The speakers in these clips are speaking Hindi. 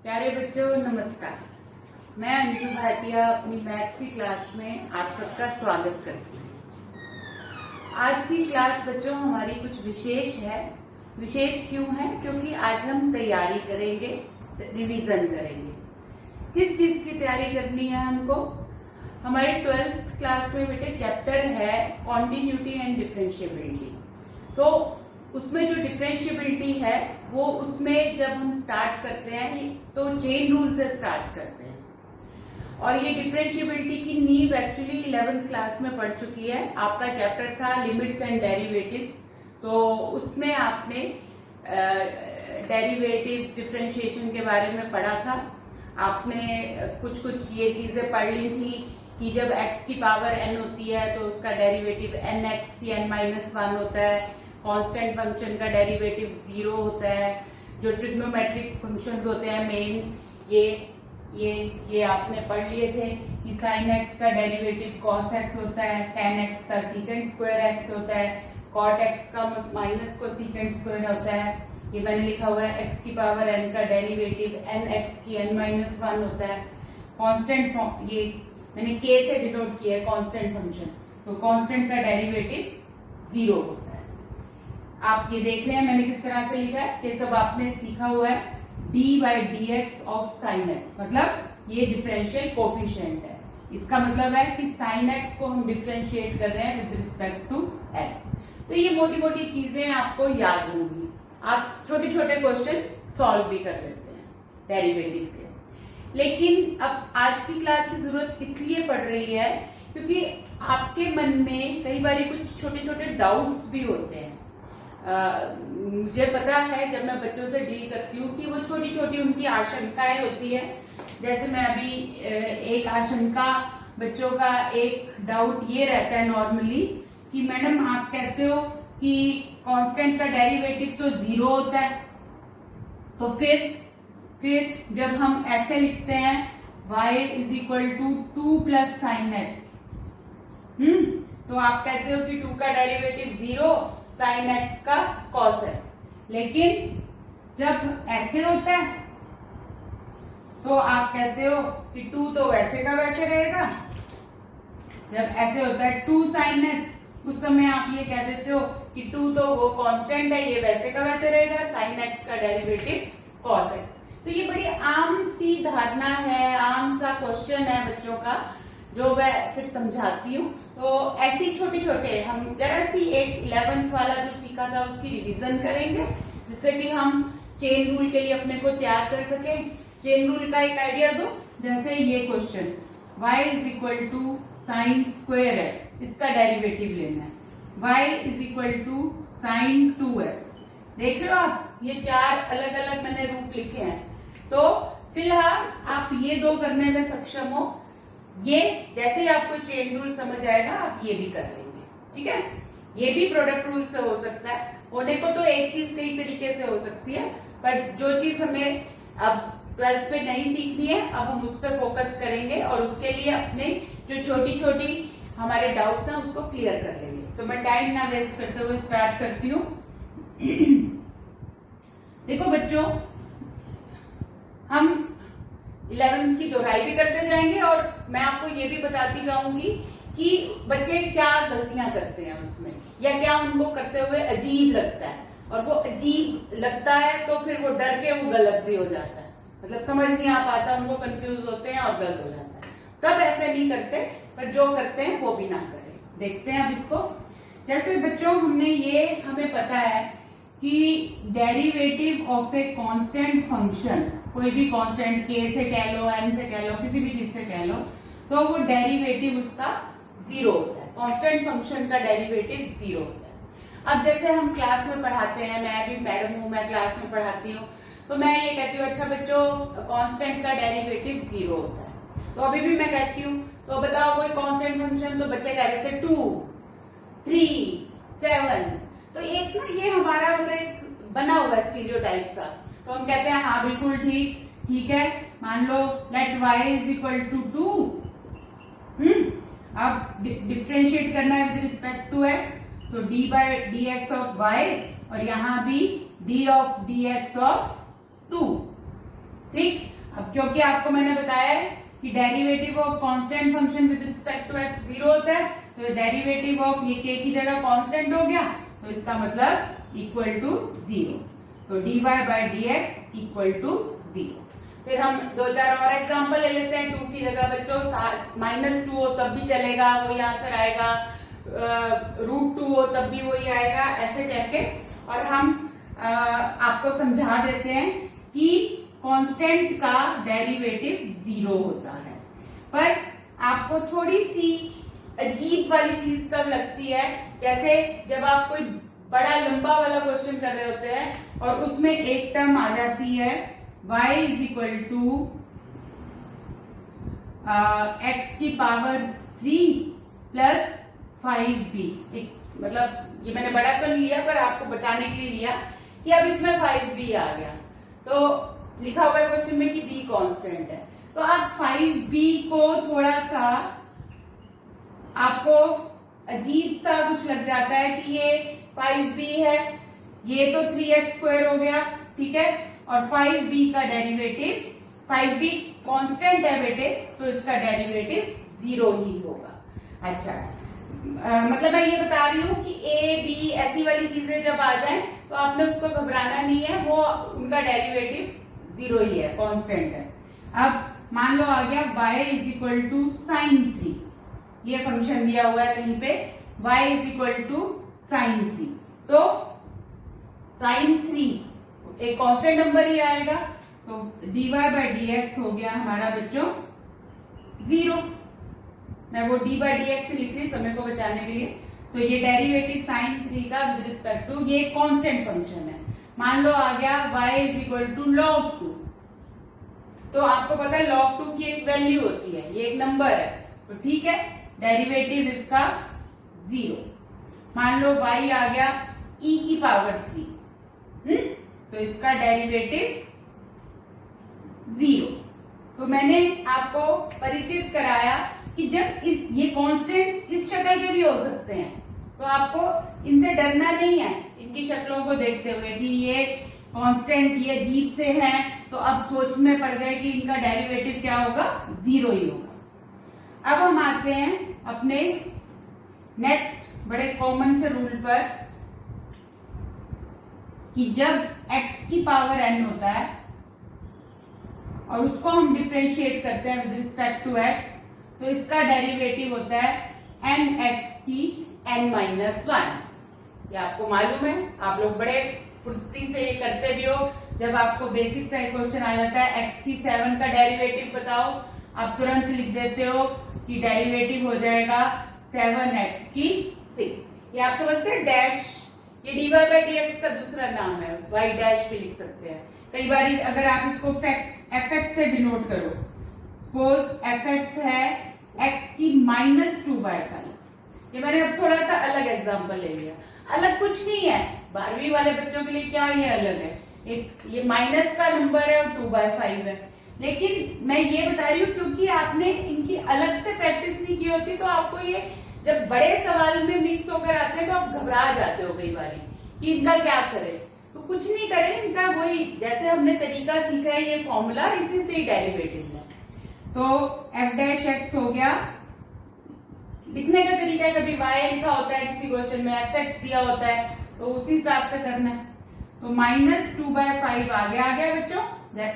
प्यारे बच्चों नमस्कार। मैं अंजू भाटिया अपनी मैथ्स की क्लास में आप सबका स्वागत करती हूँ। आज की क्लास बच्चों हमारी कुछ विशेष है। विशेष क्यों है? क्योंकि आज हम तैयारी करेंगे, रिवीजन करेंगे। किस चीज की तैयारी करनी है हमको? हमारे 12th क्लास में बेटे चैप्टर है कॉन्टिन्यूटी एंड डिफरेंशिएबिलिटी। तो उसमें जो डिफरेंशिएबिलिटी है वो उसमें जब हम स्टार्ट करते हैं तो चेन रूल से स्टार्ट करते हैं। और ये डिफरेंशिएबिलिटी की नींव एक्चुअली 11th क्लास में पढ़ चुकी है। आपका चैप्टर था लिमिट्स एंड डेरिवेटिव्स, तो उसमें आपने डेरिवेटिव्स डिफरेंशिएशन के बारे में पढ़ा था। आपने कुछ ये चीजें पढ़ ली थी कि जब x की पावर n होती है तो उसका डेरिवेटिव nx की n-1 होता है। कांस्टेंट फंक्शन का डेरिवेटिव 0 होता है। जो ट्रिग्नोमेट्रिक फंक्शंस होते हैं मेन, ये आपने पढ़ लिए थे कि sin x का डेरिवेटिव cos x होता है, tan x का secant स्क्वायर x होता है, cot x का माइनस को secant स्क्वायर होता है। ये मैंने लिखा हुआ है x की पावर n का डेरिवेटिव nx की n-1 होता है। कांस्टेंट ये मैंने k से डिनोट किया है कांस्टेंट फंक्शन, तो कांस्टेंट का डेरिवेटिव 0 होता है। आप ये देख रहे हैं मैंने किस तरह से लिखा है, ये सब आपने सीखा हुआ है। d/dx ऑफ sin x, मतलब ये डिफरेंशियल कोफिशिएंट है। इसका मतलब है कि sin x को हम डिफरेंशिएट कर रहे हैं विद रिस्पेक्ट टू x। तो ये मोटी मोटी चीजें आपको याद होंगी। आप छोटे छोटे क्वेश्चन सॉल्व भी कर लेते हैं डेरिवेटिव के। लेकिन अब आज की क्लास की जरूरत इसलिए पड़ रही है क्योंकि आपके मन में कई बार कुछ छोटे छोटे डाउट्स भी होते हैं। मुझे पता है जब मैं बच्चों से डील करती हूँ कि वो छोटी छोटी उनकी आशंकाएं होती है। जैसे मैं अभी एक आशंका, बच्चों का एक डाउट ये रहता है नॉर्मली कि मैडम आप कहते हो कि कांस्टेंट का डेरिवेटिव तो 0 होता है, तो फिर जब हम ऐसे लिखते हैं y = 2 + sin x, तो आप कहते हो कि 2 का डेरिवेटिव 0, sin x का cos x। लेकिन जब ऐसे होता है तो आप कहते हो कि 2 तो वैसे का वैसे रहेगा। जब ऐसे होता है 2 sin x, उस समय आप ये कह देते हो कि 2 तो वो कांस्टेंट है, ये वैसे का वैसे रहेगा, sin x का डेरिवेटिव cos x। तो ये बड़ी आम सी धारणा है, आम सा क्वेश्चन है बच्चों का, जो मैं फिर समझाती हूँ। तो ऐसी छोटे छोटे हम जरा सी एक 11th वाला जो सीखा था उसकी रिवीजन करेंगे, जिससे कि हम चेन रूल के लिए अपने को तैयार कर सके। चेन रूल का एक आइडिया दो, जैसे ये question y = sin square x, इसका डेरिवेटिव लेना है। y = sin 2x। देख रहे हो आप, ये 4 अलग अलग मैंने रूप लिखे हैं। तो फिलहाल आप ये 2 करने में सक्षम हो। ये जैसे ही आपको चेन रूल समझ आएगा आप ये भी कर लेंगे, ठीक है। ये भी प्रोडक्ट रूल से हो सकता है। होने को तो एक चीज कई तरीके से हो सकती है, पर जो चीज हमें अब 12th पे नहीं सीखनी है, अब हम उस पर फोकस करेंगे और उसके लिए अपने जो छोटी छोटी हमारे डाउट्स हैं उसको क्लियर कर लेंगे। तो मैं टाइम ना वेस्ट करते हुए स्टार्ट करती हूँ। देखो बच्चों, हम 11th की दोहराई भी करते जाएंगे और मैं आपको ये भी बताती जाऊंगी कि बच्चे क्या गलतियां करते हैं उसमें, या क्या उनको करते हुए अजीब लगता है। और वो अजीब लगता है तो फिर वो डर के वो गलत भी हो जाता है, मतलब समझ नहीं आ पाता, उनको कंफ्यूज होते हैं और गलत हो जाता है। सब ऐसे नहीं करते, पर जो करते हैं वो भी ना करें। देखते हैं अब इसको। जैसे बच्चों हमें पता है कि derivative of a constant function, कोई भी कांस्टेंट k से कह लो, n से कह लो, किसी भी चीज से कह लो, तो वो डेरिवेटिव उसका 0 होता है। कांस्टेंट फंक्शन का डेरिवेटिव 0 होता है। अब जैसे हम क्लास में पढ़ाते हैं, मैं भी मैडम हूं, मैं क्लास में पढ़ाती हूँ, तो मैं ये कहती हूँ अच्छा बच्चों कांस्टेंट का डेरिवेटिव 0 होता है। तो अभी भी मैं कहती हूँ तो बताओ कोई कांस्टेंट फंक्शन, तो बच्चे कह देते 2, 3, 7। तो एक ना ये हमारा एक बना हुआ स्टीरियोटाइप सा, तो हम कहते हैं हाँ बिल्कुल ठीक है। मान लो लेट y = 2। अब डिफरेंशिएट करना है विद रिस्पेक्ट टू x, तो d/dx ऑफ y, और यहाँ भी d/dx ऑफ 2, ठीक। क्योंकि आपको मैंने बताया है कि derivative of constant function with respect to x 0 होता है, तो डेरिवेटिव ऑफ ये के की जगह कांस्टेंट हो गया, तो इसका मतलब इक्वल टू 0। तो dy by dx equal to 0। फिर हम 2-4 और एग्जांपल ले लेते हैं। 2 की जगह बच्चों -2 हो तब भी चलेगा, वही आंसर आएगा। √2 हो तब भी वही आएगा, ऐसे कह के। और हम आपको समझा देते हैं कि कांस्टेंट का डेरिवेटिव 0 होता है। पर आपको थोड़ी सी अजीब वाली चीज तब लगती है, जैसे जब आप कोई बड़ा लंबा वाला क्वेश्चन कर रहे होते हैं और उसमें एक टर्म आ जाती है y is equal to x की पावर 3 प्लस 5b। मतलब ये मैंने बड़ा तो लिया पर आपको बताने के लिए लिया कि अब इसमें 5b आ गया। तो लिखा हुआ है क्वेश्चन में कि b कांस्टेंट है, तो आप 5b को थोड़ा सा आपको अजीब सा कुछ लग जाता है कि ये 5b है, ये तो 3x² हो गया, ठीक है, और 5b का डेरिवेटिव, 5b कांस्टेंट है बेटे, तो इसका डेरिवेटिव 0 ही होगा। अच्छा, मतलब मैं ये बता रही हूँ कि a b ऐसी वाली चीजें जब आ जाएं तो आपने उसको घबराना नहीं है, वो उनका डेरिवेटिव 0 ही है, कांस्टेंट है। अब मान लो आ गया y is equal to sin 3, ये फंक्शन दिया हुआ है कहीं पे, y is equal to sin 3, तो sin 3 एक कांस्टेंट नंबर ही आएगा, तो dy बाय dx हो गया हमारा बच्चों 0। मैं वो dy बाय dx से लिख रही समय को बचाने के लिए। तो ये डेरिवेटिव sin 3 का विद रिस्पेक्ट टू, ये कांस्टेंट फंक्शन है। मान लो आ गया y is equal to log 2, तो आपको पता है log 2 की एक वैल्यू होती है, ये एक नंबर है, तो ठीक है, डेरिवेटिव इसका 0। मान लो y आ गया e की पावर 3, तो इसका डेरिवेटिव 0। तो मैंने आपको परिचित कराया कि जब ये कांस्टेंट्स इस शक्ल के भी हो सकते हैं, तो आपको इनसे डरना नहीं है, इनकी शक्लों को देखते हुए कि ये कांस्टेंट ये अजीब से हैं, तो अब सोच में पड़ गए कि इनका डेरिवेटिव क्या होगा, 0 ही होगा। अब हम आते हैं अपने नेक्स्ट बड़े कॉमन से रूल पर कि जब x की पावर n होता है और उसको हम डिफरेंशिएट करते हैं विद रिस्पेक्ट टू x, तो इसका डेरिवेटिव होता है nx की n-1। ये आपको मालूम है, आप लोग बड़े फुर्ती से ये करते भी हो। जब आपको बेसिक सा क्वेश्चन आ जाता है x की 7 का डेरिवेटिव बताओ, आप तुरंत लिख देते हो कि डेरिवेटिव हो जाएगा 7x की 6। ये आप समझते हैं, डैश, ये dy बाय dx का दूसरा नाम है, y डैश भी लिख सकते हैं। कई बार अगर आप इसको fx से डिनोट करो, सपोज fx है x की -2/5। ये मैंने अब थोड़ा सा अलग एग्जांपल ले लिया, अलग कुछ नहीं है, 12वीं वाले बच्चों के लिए क्या ये अलग है, एक ये माइनस का नंबर है और 2/5 है। लेकिन मैं ये बता रही हूँ क्योंकि आपने इनकी अलग से प्रैक्टिस नहीं की होती, तो आपको ये जब बड़े सवाल में मिक्स होकर आते हैं तो आप घबरा जाते हो कई बार कि इनका क्या करें। तो कुछ नहीं करें, इनका वही जैसे हमने तरीका सीखा है, ये फॉर्मूला, इसी से ही डेरिवेटिव है। तो f' हो गया, लिखने का तरीका है, कभी y लिखा होता है किसी क्वेश्चन में, fx दिया होता है, तो उसी हिसाब से करना है। तो -2/5 आ गया बच्चों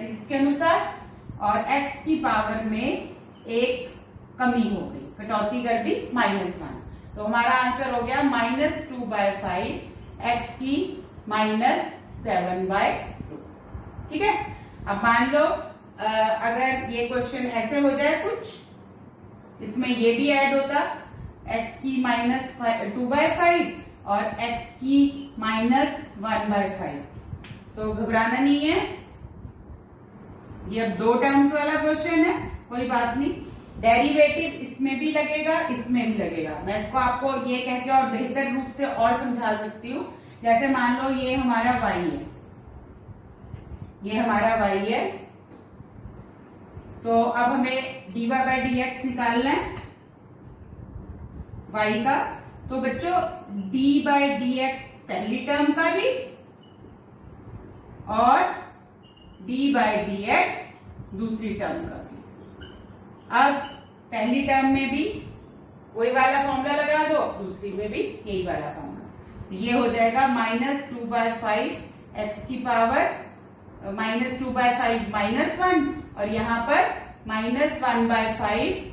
इसके अनुसार, और x की पावर में एक कमी हो गई, कटौती कर दी -1, तो हमारा आंसर हो गया -2/5 x की -7/2। ठीक है, अब मान लो अगर ये क्वेश्चन ऐसे हो जाए कुछ, इसमें ये भी ऐड होता, x की -2/5 और x की -1/5, तो घबराना नहीं है, ये अब 2 टर्म्स वाला क्वेश्चन है, कोई बात नहीं, डेरिवेटिव इसमें भी लगेगा, इसमें भी लगेगा। मैं इसको आपको ये कह के और बेहतर रूप से और समझा सकती हूँ। जैसे मान लो ये हमारा y है, ये हमारा y है, तो अब हमें dy बाय dx निकालना है y का। तो बच्चों d बाय dx पहली टर्म का भी और d बाय dx दूसरी टर्म का भी। अब पहली टर्म में भी वही वाला फॉर्मूला लगा दो, दूसरी में भी यही वाला फॉर्मूला। ये हो जाएगा -2/5 एक्स की पावर -2/5 -1 और यहाँ पर -1/5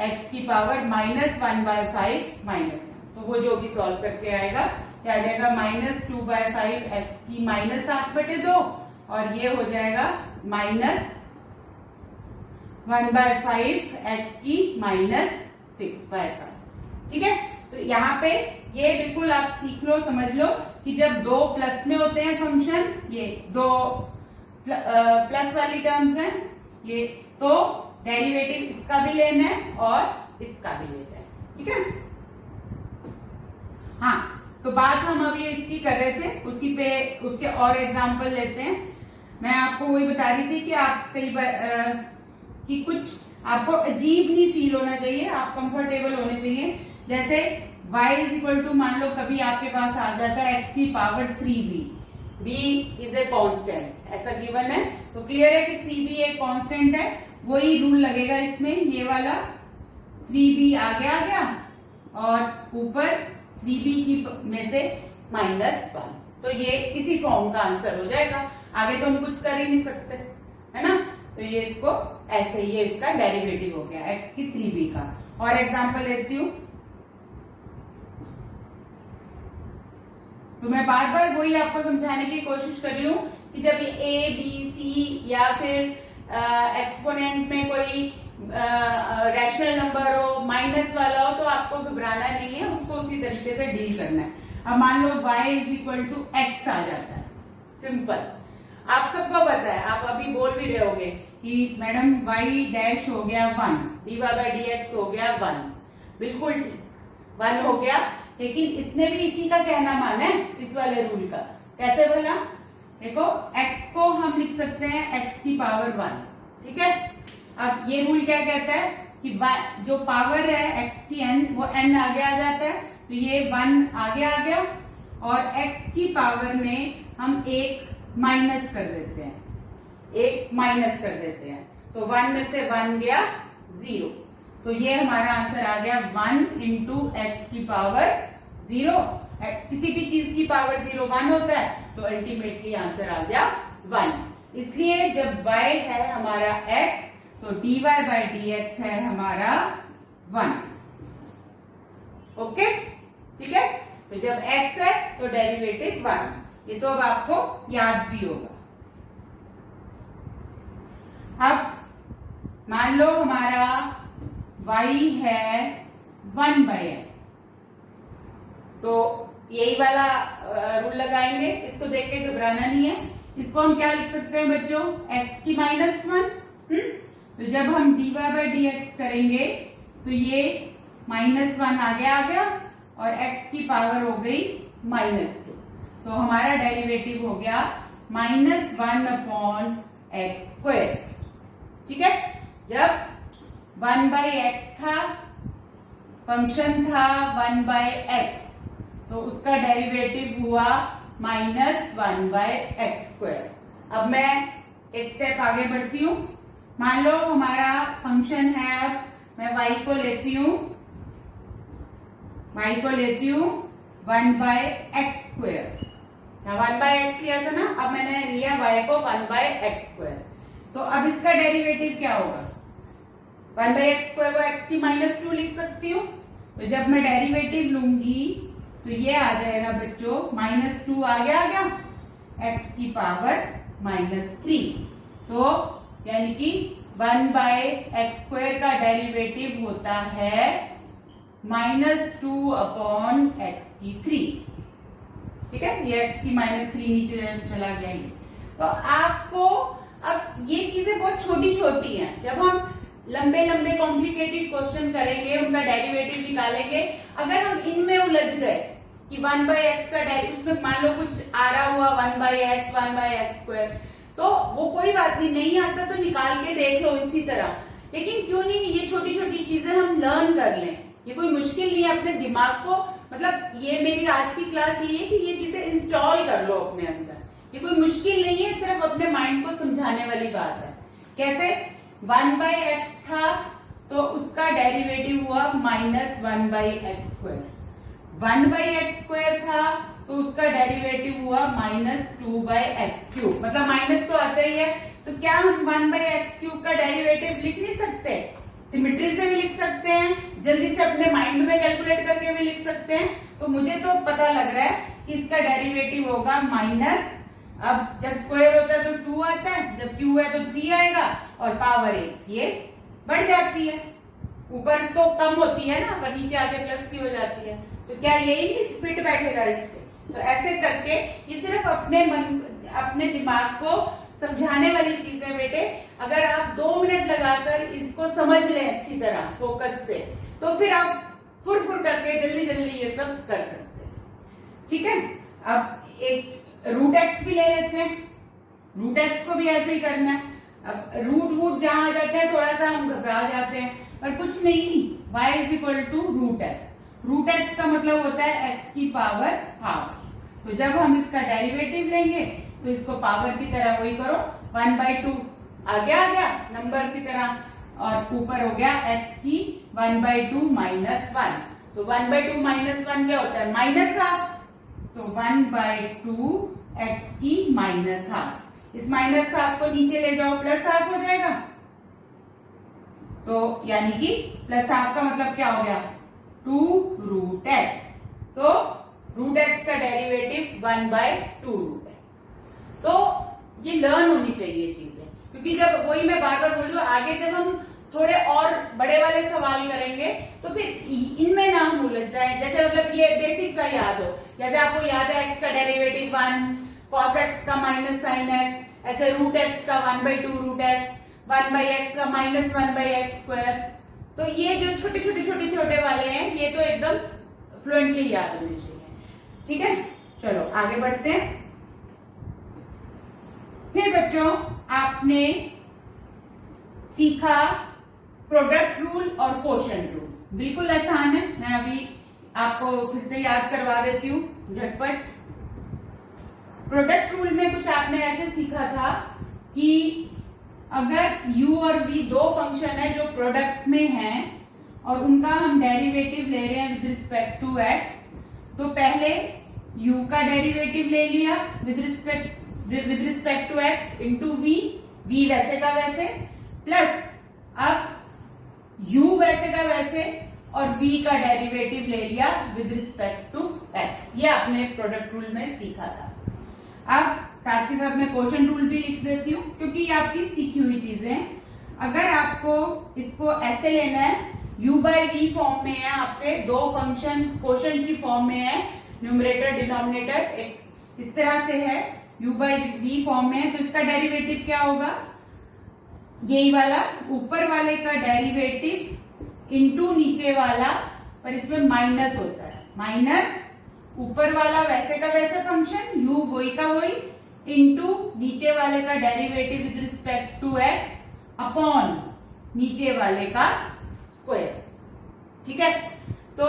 एक्स की पावर -1/5 -1। तो वो जो भी सॉल्व करके आएगा क्या आ जाएगा, -2/5 एक्स की -7/2 और ये हो जाएगा -1/5 एक्स की -6/5। ठीक है, तो यहाँ पे ये बिल्कुल आप सीख लो, समझ लो कि जब दो प्लस में होते हैं फंक्शन, ये दो प्लस वाली टर्म्स हैं ये, तो डेरिवेटिव इसका भी लेना है और इसका भी लेना है। ठीक है, हाँ, तो बात हम अभी इसकी कर रहे थे, उसी पे उसके और एग्जांपल लेते हैं। मैं आपको वही बता रही थी कि आप कई बार कि कुछ आपको अजीब नहीं फील होना चाहिए, आप कंफर्टेबल होने चाहिए। जैसे y इज इक्वल टू, मान लो कभी आपके पास आ जाता है x की power 3b, b is a constant, ऐसा गिवन है, तो क्लियर है कि 3b एक कांस्टेंट है, वही रूल लगेगा इसमें, ये वाला 3b आगे आ गया और ऊपर 3b की में से -1, तो ये इसी फॉर्म का आंसर हो जाएगा। आगे तो हम कुछ कर ही नहीं सकते, है ना, तो ये इसको ऐसे ही, ये इसका डेरिवेटिव हो गया x की 3b का। और एग्जांपल लेती हूं, तो मैं बार बार वही आपको समझाने की कोशिश कर रही हूं कि जब ये a b c या फिर एक्सपोनेंट में कोई रैशनल नंबर हो, माइनस वाला हो, तो आपको घबराना नहीं है, उसको उसी तरीके से डील करना है। अब मान लो y is equal to x आ जाता है, सिंपल, आप सबको पता है, आप अभी बोल भी रहे होगे कि मैडम y डैश हो गया 1, dy/dx हो गया 1, बिल्कुल ठीक, 1 हो गया, लेकिन इसने भी इसी का कहना माना है, इस वाले रूल का। कैसे बोला, देखो x को हम लिख सकते हैं x की पावर 1, ठीक है। अब ये रूल क्या कहता है कि जो पावर है x की n, वो n आगे आ जाता है, तो ये 1 आगे आ गया और x की पावर में हम एक माइनस कर देते हैं, एक माइनस कर देते हैं, तो 1 में से 1 गया 0, तो ये हमारा आंसर आ गया 1 इंटू एक्स की पावर 0। किसी भी चीज की पावर 0 1 होता है, तो अल्टीमेटली आंसर आ गया 1। इसलिए जब y है हमारा x, तो dy/dx है हमारा 1। ओके, ठीक है, तो जब x है तो डेरिवेटिव 1, ये तो अब आपको याद भी होगा। अब मान लो हमारा y है 1/x, तो यही वाला रूल लगाएंगे, इसको देख के घबराना नहीं है। इसको हम क्या लिख सकते हैं बच्चों, x की -1, तो जब हम dy/dx करेंगे तो ये -1 आगे आ गया और x की पावर हो गई -2, तो हमारा डेरिवेटिव हो गया -1/x²। ठीक है, जब 1/x था, फंक्शन था 1/x, तो उसका डेरिवेटिव हुआ -1/x²। अब मैं एक स्टेप आगे बढ़ती हूं। मान लो हमारा फंक्शन है, अब मैं y को लेती हूं 1/x²। 1/x लिया था ना, अब मैंने लिया y को 1/x², तो अब इसका डेरिवेटिव क्या होगा, 1/x² को x की -2 लिख सकती हूँ, तो जब मैं डेरिवेटिव लूंगी तो ये आ जाएगा बच्चों -2 आगे आ गया, x की पावर -3, तो यानी कि 1/x² का डेरिवेटिव होता है -2/x3। ठीक है, ये x की -3 नीचे चला गया। तो आपको अब ये चीजें बहुत छोटी छोटी हैं, जब हम लंबे लंबे कॉम्प्लिकेटेड क्वेश्चन करेंगे, उनका डेरिवेटिव निकालेंगे, अगर हम इनमें उलझ गए कि 1/x का उसमें मान लो कुछ आ रहा हुआ 1/x 1/x², तो वो कोई बात नहीं आता तो निकाल के देख लो इसी तरह, लेकिन क्यों नहीं ये छोटी छोटी चीजें हम लर्न कर लें, ये कोई मुश्किल नहीं है। अपने दिमाग को, मतलब ये मेरी आज की क्लास ये है कि ये चीजें इंस्टॉल कर लो अपने अंदर, ये कोई मुश्किल नहीं है, सिर्फ अपने माइंड को समझाने वाली बात है। कैसे? 1/x था तो उसका डेरिवेटिव हुआ -1/x²। 1/x² था तो उसका डेरिवेटिव हुआ -2/x³। मतलब माइनस तो आता ही है, तो क्या हम 1/x³ का डेरिवेटिव लिख नहीं सकते? सिमेट्री से भी लिख सकते हैं, जल्दी से अपने माइंड में कैलकुलेट करके भी लिख सकते हैं। तो मुझे तो पता लग रहा है कि इसका डेरिवेटिव होगा माइनस, अब जब स्क्वायर होता है तो 2 आता है, जब क्यू है तो 3 आएगा और पावर 1 ये बढ़ जाती है। ऊपर तो कम होती है ना, पर नीचे आके प्लस की हो जाती है। तो क्या यही नहीं फिट बैठेगा इस पे? तो ऐसे करके ये सिर्फ अपने दिमाग को समझाने वाली चीज है बेटे। अगर आप 2 मिनट लगाकर इसको समझ लें अच्छी तरह फोकस से, तो फिर आप फुर करके जल्दी जल्दी ये सब कर सकते हैं। ठीक है, अब एक √x भी ले लेते हैं। √x को भी ऐसे ही करना है। अब रूट जहां आ जाते हैं थोड़ा सा हम घबरा जाते हैं, पर कुछ नहीं, y = √x। √x का मतलब होता है x की पावर हाफ। तो जब हम इसका डेरिवेटिव लेंगे तो इसको पावर की तरह वही करो, 1/2 आ गया नंबर की तरह, और ऊपर हो गया x की 1/2 -1। तो 1/2 -1 क्या होता है? -½ तो 1/2 x की -½ इस -½ को नीचे ले जाओ, +½ हो जाएगा। तो यानी कि +½ का मतलब क्या हो गया? 2√x। तो √x का डेरिवेटिव 1/2√x। तो ये लर्न होनी चाहिए चीजें, क्योंकि जब वही मैं बार बार बोल रही हूँ, आगे जब हम थोड़े और बड़े वाले सवाल करेंगे तो फिर इनमें ना हम उलझ जाए। जैसे मतलब ये बेसिक सा याद हो, जैसे आपको याद है x का डेरिवेटिव 1, cos x का -sin x, ऐसे √x का 1/2√x, 1/x का -1/x²। तो ये जो छोटे वाले हैं ये तो एकदम फ्लुएंटली याद होने चाहिए। ठीक है, चलो आगे बढ़ते हैं। फिर बच्चों आपने सीखा प्रोडक्ट रूल और कोशेंट रूल। बिल्कुल आसान है, मैं अभी आपको फिर से याद करवा देती हूँ झटपट। प्रोडक्ट रूल में कुछ आपने ऐसे सीखा था कि अगर u और v दो फंक्शन है जो प्रोडक्ट में हैं और उनका हम डेरिवेटिव ले रहे हैं विद रिस्पेक्ट टू x, तो पहले u का डेरिवेटिव ले लिया with respect to x into v वैसे का वैसे, प्लस अब u वैसे का वैसे और v का डेरिवेटिव ले लिया विद रिस्पेक्ट टू x। ये आपने प्रोडक्ट रूल में सीखा था। अब साथ के साथ मैं कोशेंट रूल भी लिख देती हूँ, क्योंकि ये आपकी सीखी हुई चीजें हैं। अगर आपको इसको ऐसे लेना है, u/v फॉर्म में है, आपके दो फंक्शन कोशेंट की फॉर्म में है, न्यूमरेटर डिनोमिनेटर इस तरह से है, u/v फॉर्म में है, तो इसका डेरिवेटिव क्या होगा? यही वाला ऊपर वाले का डेरिवेटिव इंटू नीचे वाला, पर इसमें माइनस होता है, माइनस ऊपर वाला वैसे का वैसे फंक्शन u वही का वही इंटू नीचे वाले का derivative with respect to x upon नीचे वाले का स्क्वायर। ठीक है, तो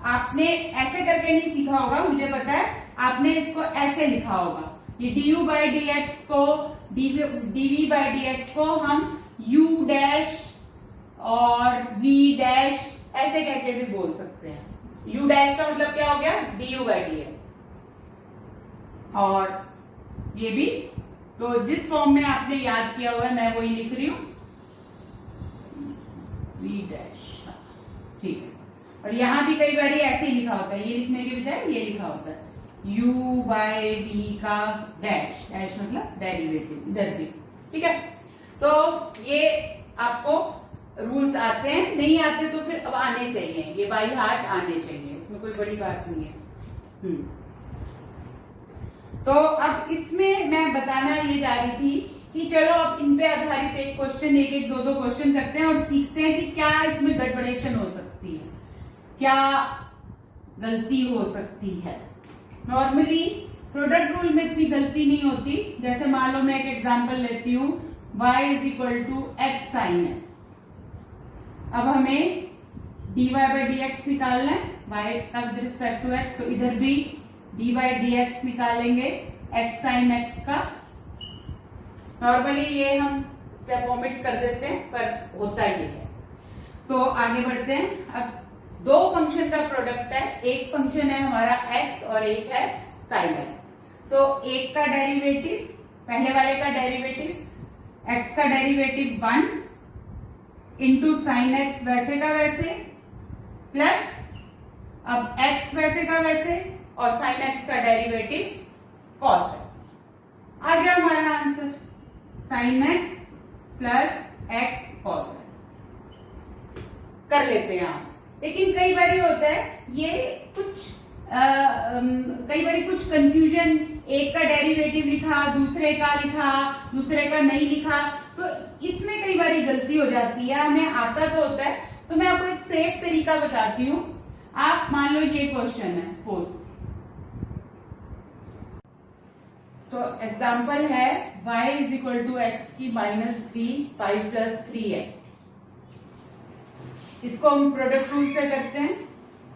आपने ऐसे करके नहीं सीखा होगा, मुझे पता है, आपने इसको ऐसे लिखा होगा। ये du/dx को dv/dx को हम u' और v' ऐसे करके भी बोल सकते हैं। u' का मतलब क्या हो गया? du/dx। और ये भी तो जिस फॉर्म में आपने याद किया हुआ है मैं वही लिख रही हूं, v'। ठीक है, और यहां भी कई बार ऐसे ही लिखा होता है, ये लिखने के बजाय ये लिखा होता है u/v का डैश, डैश मतलब डेरिवेटिव इधर भी। ठीक है, तो ये आपको रूल्स आते हैं, नहीं आते तो फिर अब आने चाहिए, ये बाई हार्ट आने चाहिए, इसमें कोई बड़ी बात नहीं है। तो अब इसमें मैं बताना ये जा रही थी कि चलो अब इन पे आधारित एक क्वेश्चन, एक दो क्वेश्चन करते हैं और सीखते हैं कि क्या इसमें गड़बड़ेशन हो सकती है, क्या गलती हो सकती है। नॉर्मली प्रोडक्ट रूल में इतनी गलती नहीं होती। जैसे मान लो मैं एक एग्जांपल लेती हूँ, y = x sin x। अब हमें dy/dx निकालना है, y का विद रिस्पेक्ट टू x, तो इधर भी dy/dx निकालेंगे x sin x का। नॉर्मली ये हम स्टेप ओमिट कर देते हैं, पर होता ये है। तो आगे बढ़ते हैं। अब दो फंक्शन का प्रोडक्ट है, एक फंक्शन है हमारा x और एक है sin x। तो एक का डेरिवेटिव, पहले वाले का डेरिवेटिव x का डेरिवेटिव 1 इंटू साइन एक्स वैसे का वैसे, प्लस अब x वैसे का वैसे और साइन एक्स का डेरिवेटिव cos x। आ गया हमारा answer, sign x plus x cos x। कर लेते हैं आप। लेकिन कई बार होता है ये कई बार कुछ कंफ्यूजन, एक का डेरिवेटिव लिखा, दूसरे का लिखा, दूसरे का नहीं लिखा, तो इसमें कई बार गलती हो जाती है। हमें आता तो होता है, तो मैं आपको एक सेफ तरीका बताती हूँ। आप मान लो ये क्वेश्चन है सपोज, तो एग्जाम्पल है y is equal to x की -3 5 प्लस 3x। इसको हम प्रोडक्ट रूल से करते हैं,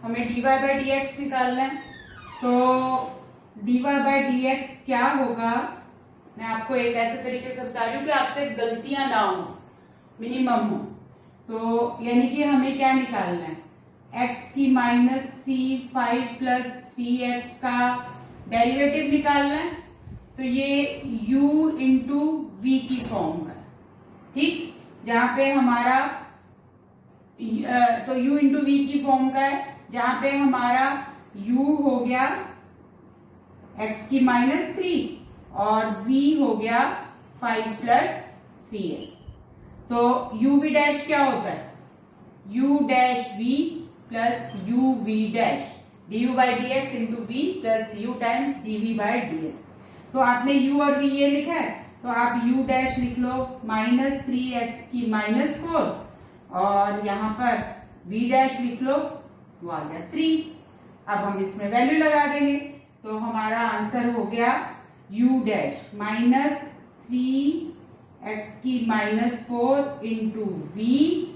हमें dy बाई डी एक्स निकालना है। तो dy बाई डी एक्स क्या होगा, मैं आपको एक ऐसे तरीके से बता रही हूँ कि आपसे गलतियां ना हो, मिनिमम हो। तो यानी कि हमें क्या निकालना है, x की -3 5 प्लस 3x का डेरिवेटिव निकालना है। तो ये u इंटू वी की फॉर्म का, ठीक, जहां पे हमारा तो u इंटू वी की फॉर्म का है, जहां पे हमारा u हो गया x की -3 और v हो गया 5 प्लस 3x। तो u v डैश क्या होता है, u dash v plus u v dash du by d x into v plus u times dv by d x. तो आपने u और v ये लिखा है, तो आप u डैश लिख लो -3x की -4 और यहाँ पर v डैश लिख लो, वो आ गया 3। अब हम इसमें वैल्यू लगा देंगे, तो हमारा आंसर हो गया u डैश -3x की -4 इंटू वी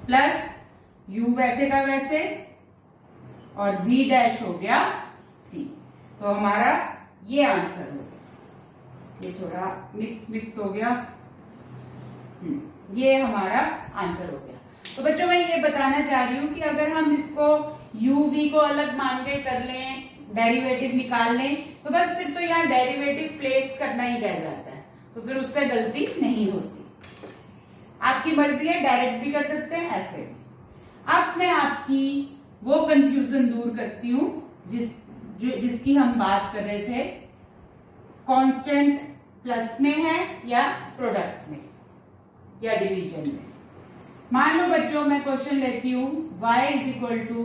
प्लस u वैसे का वैसे और v डैश हो गया 3। तो हमारा ये आंसर हो गया। ये थोड़ा मिक्स हो गया, ये हमारा आंसर हो गया। तो बच्चों मैं ये बताना चाह रही हूँ कि अगर हम इसको u v को अलग मान के कर लें, डेरिवेटिव निकाल लें, तो बस फिर तो यहाँ डेरिवेटिव प्लेस करना ही रह जाता है, तो फिर उससे गलती नहीं होती। आपकी मर्जी है, डायरेक्ट भी कर सकते हैं, ऐसे भी। अब मैं आपकी वो कंफ्यूजन दूर करती हूँ जिसकी हम बात कर रहे थे, कांस्टेंट प्लस में है या प्रोडक्ट में या डिवीजन में। मान लो बच्चों मैं क्वेश्चन लेती हूँ y is equal to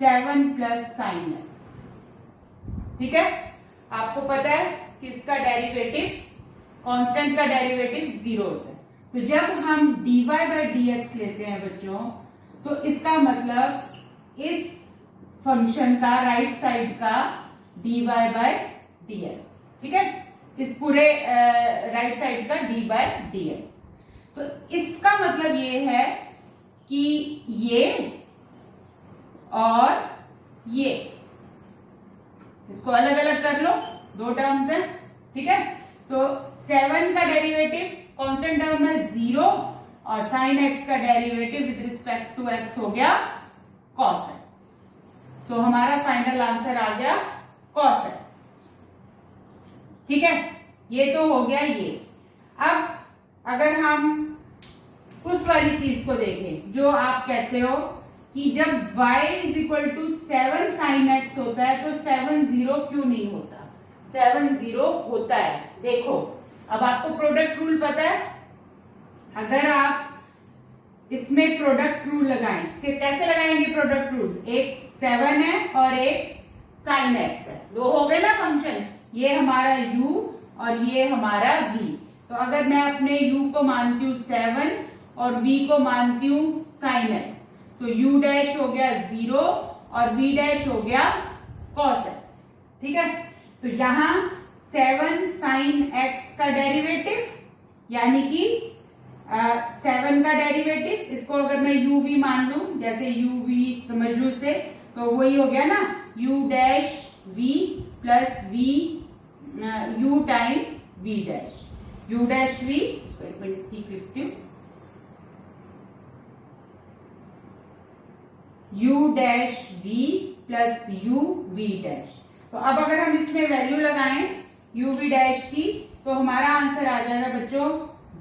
7 plus sine x, ठीक है। आपको पता है कि इसका डेरिवेटिव, कांस्टेंट का डेरिवेटिव 0 होता है। तो जब हम dy बाई डी एक्स लेते हैं बच्चों, तो इसका मतलब इस फंक्शन का राइट साइड का dy बाई डी एक्स, ठीक है, इस पूरे राइट साइड का dy बाई डी एक्स। तो इसका मतलब ये है कि ये और ये, इसको अलग अलग कर लो, दो टर्म्स हैं, ठीक है। तो 7 का डेरिवेटिव कांस्टेंट टर्म में 0 और साइन एक्स का derivative with respect to x हो गया cos x। तो हमारा फाइनल आंसर आ गया cos x, ठीक है। ये तो हो गया ये। अब अगर हम उस वाली चीज को देखें जो आप कहते हो कि जब y is equal to 7 sine x होता है तो 7 0 क्यों नहीं होता, 7 0 होता है। देखो अब आपको प्रोडक्ट रूल पता है, अगर आप इसमें प्रोडक्ट रूल लगाएं कि कैसे लगाएंगे प्रोडक्ट रूल, एक 7 है और एक साइन एक्स है, दो हो गए ना फंक्शन, ये हमारा u और ये हमारा v। तो अगर मैं अपने u को मानती हूँ 7 और v को मानती हूँ साइन एक्स, तो u डैश हो गया 0 और v डैश हो गया cos x, ठीक है। तो यहां 7 साइन x का डेरिवेटिव यानी कि 7 का डेरिवेटिव, इसको अगर मैं u v मान लू, जैसे u v समझ लू से, तो वही हो गया ना u dash v plus v u times v dash. u dash v, इसको एक मिनट ठीक लिखती हूँ, u dash v plus u v dash. तो अब अगर हम इसमें वैल्यू लगाएं u v डैश की, तो हमारा आंसर आ जाएगा बच्चों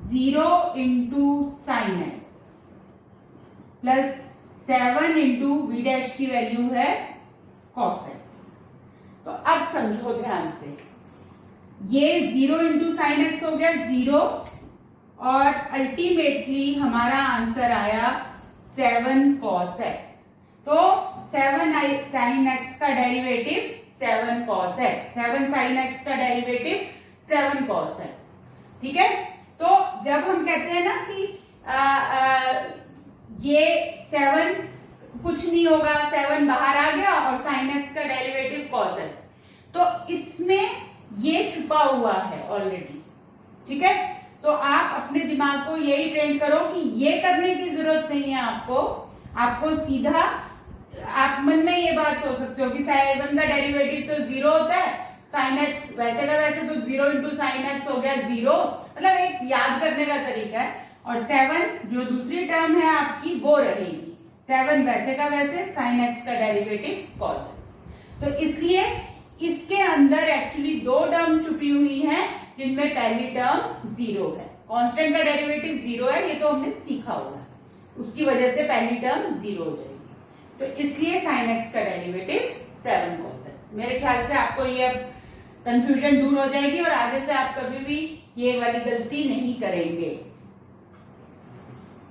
0 into sine x plus 7 into v dash की वैल्यू है कॉस एक्स। तो अब समझो ध्यान से, ये 0 इंटू साइन एक्स हो गया 0, और अल्टीमेटली हमारा आंसर आया 7 कॉस एक्स। तो 7 साइन एक्स का derivative 7 cos x, 7 sine x का डेरिवेटिव 7 कॉस एक्स। ठीक है, तो जब हम कहते हैं ना कि ये 7 कुछ नहीं होगा, 7 बाहर आ गया और साइन एक्स का डेरिवेटिव कॉस एक्स, तो इसमें ये छुपा हुआ है ऑलरेडी। ठीक है, तो आप अपने दिमाग को यही ट्रेन करो कि ये करने की जरूरत नहीं है आपको सीधा, आप मन में ये बात सोच सकते हो कि साइन का डेरिवेटिव तो 0 होता है, साइन एक्स वैसे का वैसे तो 0 इंटू साइन एक्स हो गया 0, मतलब एक याद करने का तरीका है। और 7 जो दूसरी टर्म है आपकी वो रहेगी 7 वैसे का वैसे साइन एक्स का डेरिवेटिव कॉस एक्स। तो इसलिए इसके अंदर एक्चुअली 2 टर्म छुपी हुई हैं, जिनमें पहली टर्म 0 है, कांस्टेंट का डेरिवेटिव 0 है, ये तो हमने सीखा हुआ है, उसकी वजह से पहली टर्म 0 हो जाएगी। तो इसलिए साइन एक्स का डेरिवेटिव 7 कॉस एक्स। मेरे ख्याल से आपको ये कंफ्यूजन दूर हो जाएगी और आगे से आप कभी भी ये वाली गलती नहीं करेंगे।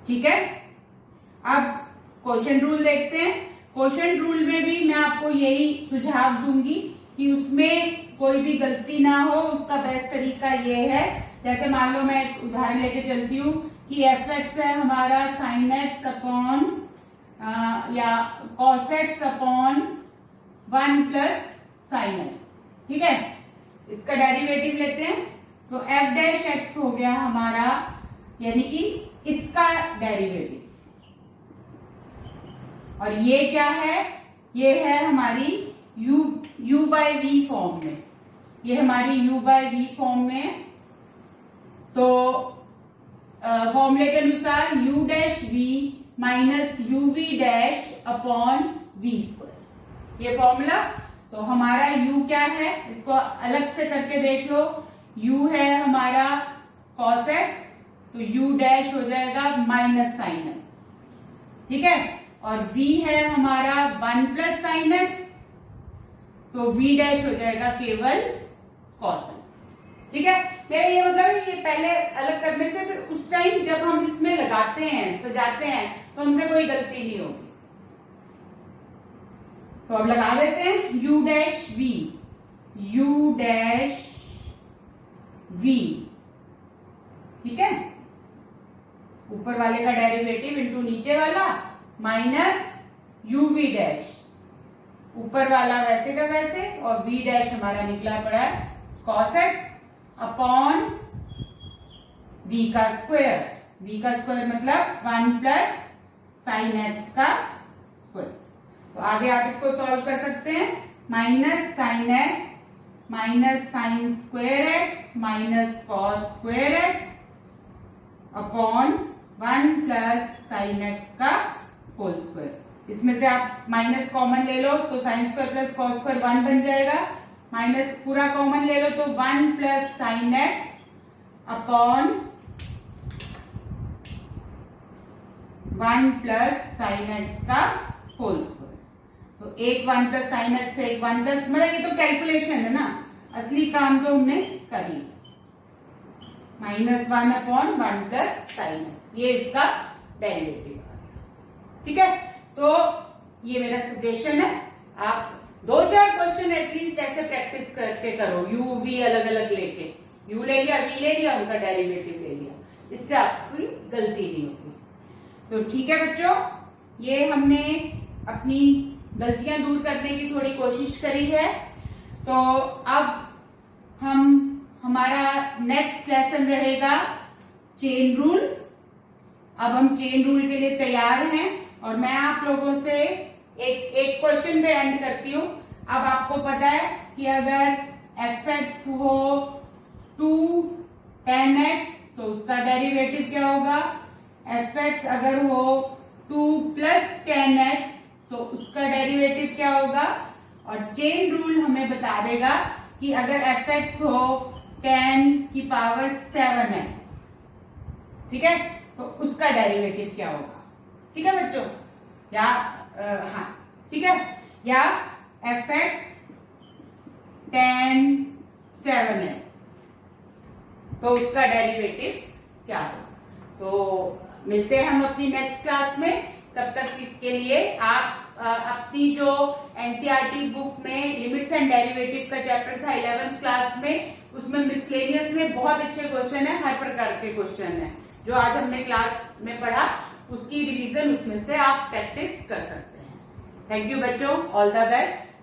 ठीक है, अब क्वोशंट रूल देखते हैं। क्वोशंट रूल में भी मैं आपको यही सुझाव दूंगी कि उसमें कोई भी गलती ना हो, उसका बेस्ट तरीका ये है, जैसे मान लो मैं एक उदाहरण लेके चलती हूँ कि एफ एक्स है हमारा साइन एक्स अपॉन या cos x upon 1 plus sine x. ठीक है, इसका डेरिवेटिव लेते हैं, तो एफ डैश एक्स हो गया हमारा, यानी कि इसका डेरिवेटिव, और ये क्या है, ये है हमारी u बाय v फॉर्म में, ये हमारी u बाय v फॉर्म में। तो फॉर्मूले के अनुसार u dash v minus u v dash upon v square, ये फॉर्मूला। तो हमारा u क्या है, इसको अलग से करके देख लो, u है हमारा cos x, तो u डैश हो जाएगा माइनस साइन एक्स। ठीक है, और v है हमारा 1 प्लस साइन एक्स, तो v डैश हो जाएगा केवल cos x। ठीक है, मेरा ये मतलब ये पहले अलग करने से फिर उस टाइम जब हम इसमें लगाते हैं, सजाते हैं, तो हमसे कोई गलती नहीं होगी। तो अब लगा देते हैं u dash v, u dash v। ठीक है, ऊपर वाले का डेरिवेटिव इंटू नीचे वाला माइनस u v डैश, ऊपर वाला वैसे का वैसे, और v डैश हमारा निकला पड़ा है cos x अपॉन v का स्क्वायर। v का स्क्वायर मतलब 1 प्लस साइन एक्स का स्क्वायर। तो आगे आप इसको सॉल्व कर सकते हैं, minus sine x minus sine square x minus cos square x upon 1 plus sine x का होल स्क्वायर। इसमें से आप माइनस कॉमन ले लो तो sine square plus cos square 1 बन जाएगा, माइनस पूरा कॉमन ले लो तो 1 plus sine x upon 1 plus sine x का होल स्क्वायर। तो एक 1 प्लस साइन एक्स से एक 1 प्लस, मतलब ये तो कैलकुलेशन है ना, असली काम तो हमने कर लिया। -1 अपॉन 1 प्लस साइन एक्स, ये इसका डेरिवेटिव आ गया। ठीक है, तो ये मेरा सजेशन है, आप 2-4 क्वेश्चन एटलीस्ट ऐसे प्रैक्टिस करके करो, u v अलग अलग लेके, u ले लिया v ले लिया, उनका डेरिवेटिव ले लिया, इससे आपकी गलती नहीं होगी। तो ठीक है बच्चों, ये हमने अपनी गलतियां दूर करने की थोड़ी कोशिश करी है। तो अब हमारा नेक्स्ट लेसन रहेगा चेन रूल। अब हम चेन रूल के लिए तैयार हैं और मैं आप लोगों से एक क्वेश्चन पे एंड करती हूँ। अब आपको पता है कि अगर एफ एक्स हो 2 10x तो उसका डेरिवेटिव क्या होगा, fx अगर हो 2 प्लस 10x तो उसका डेरिवेटिव क्या होगा, और चेन रूल हमें बता देगा कि अगर fx हो 10 की पावर 7x, ठीक है, तो उसका डेरिवेटिव क्या होगा। ठीक है बच्चों, या हाँ ठीक है, या fx 10 7x तो उसका डेरिवेटिव क्या होगा। तो मिलते हैं हम अपनी नेक्स्ट क्लास में, तब तक के लिए आप अपनी जो एनसीईआरटी बुक में लिमिट्स एंड डेरिवेटिव का चैप्टर था 11th क्लास में, उसमें मिसलेनियस में बहुत अच्छे क्वेश्चन है, हर प्रकार के क्वेश्चन है जो आज हमने क्लास में पढ़ा, उसकी रिवीजन उसमें से आप प्रैक्टिस कर सकते हैं। थैंक यू बच्चों, ऑल द बेस्ट।